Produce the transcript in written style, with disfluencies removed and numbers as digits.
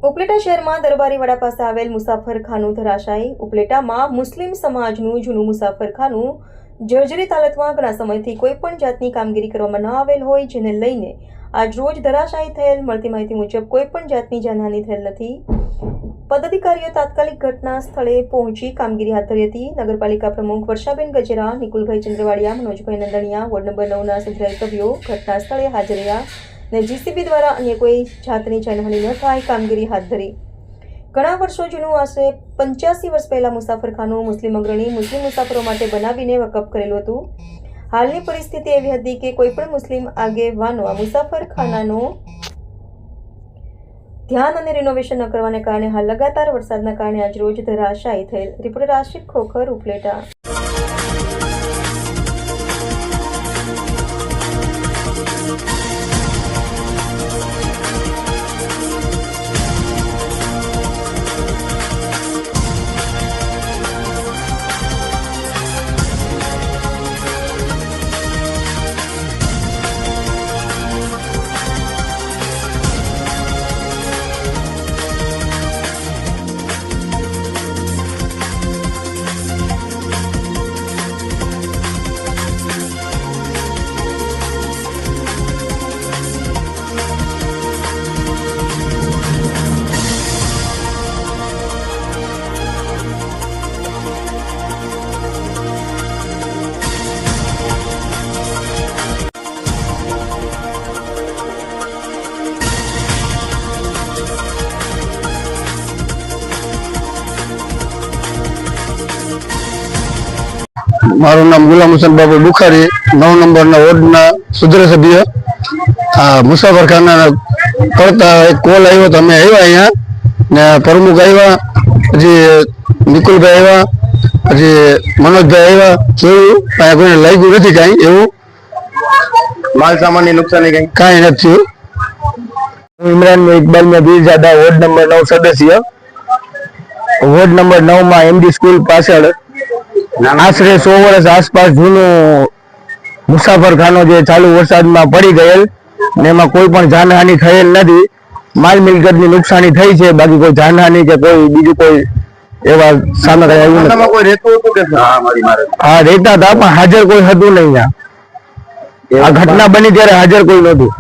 ઉપલેટા શહેરમાં દરબારીવાડા પાસે આવેલ મુસાફરખાનું ધરાશાયી। ઉપલેટામાં મુસ્લિમ સમાજનું જૂનું મુસાફરખાનું જર્જરિત હાલતમાં ઘણા સમયથી કોઈ પણ જાતની કામગીરી કરવામાં ન આવેલ હોય, જેને લઈને આજ રોજ ધરાશાયી થયેલ। મળતી માહિતી મુજબ કોઈ પણ જાતની જાનહાનિ થયેલ નથી। પદાધિકારીઓ તાત્કાલિક ઘટના સ્થળે પહોંચી કામગીરી હાથ ધરી હતી। નગરપાલિકા પ્રમુખ વર્ષાબેન ગજેરા, નિકુલભાઈ ચંદ્રવાડિયા, મનોજભાઈ નંદણિયા, વોર્ડ નંબર 9ના સુધરાઈ સભ્યો ઘટના સ્થળે હાજર રહ્યા ને જીસીબી દ્વારા અન્ય કોઈ જાતની જાનહાનિ ન થાય કામગીરી હાથ ધરી। ઘણા વર્ષો જૂનું આશરે 85 વર્ષ પહેલા મુસાફરખાનું મુસ્લિમ અગ્રણી મુસ્લિમ મુસાફરો માટે બનાવીને વકફ કરેલું હતું। હાલની પરિસ્થિતિ એવી હતી કે કોઈ પણ મુસ્લિમ આગેવાનો આ મુસાફરખાનાનો ધ્યાન અને રિનોવેશન ન કરવાને કારણે હાલ લગાતાર વરસાદના કારણે આજ રોજ ધરાશાયી થયેલ। રિપોર્ટર આશિક ખોખર, ઉપલેટા। મારું નામ ગુલામ હુસેન બાબુ બુખારી, 9 નંબરના વોર્ડના સુધરે સભ્ય। આ મુસાફરખાના કરતા એક કોલ આવ્યો તો અમે આવ્યા અહીંયા ને પ્રમુખ આવ્યા, પછી નિકુલભાઈ આવ્યા, પછી મનોજભાઈ આવ્યા। જોયું અહીંયા કોઈને લાગ્યું નથી કાંઈ એવું, માલ સામાનની નુકસાની કાંઈ નથી થયું। હું ઇમરાન ઇકબાલ મીરજાદા, વોર્ડ નંબર 9 સદસ્ય। વોર્ડ નંબર 9માં એમડી સ્કૂલ પાછળ આશરે 100 વર્ષ આસપાસ જૂનું મુસાફરખાનો જે ચાલુ વરસાદમાં પડી ગયેલ ને એમાં કોઈ પણ જાનહાનિ થયેલ નથી। માલ મિલકતની નુકસાની થઈ છે, બાકી કોઈ જાનહાનિ કે કોઈ બીજું કોઈ એવા સામે કઈ આવ્યું નથી। કોઈ રહેતું હતું કે હા, રહેતા હતા પણ હાજર કોઈ હતું નહીં। આ ઘટના બની ત્યારે હાજર કોઈ નહોતું।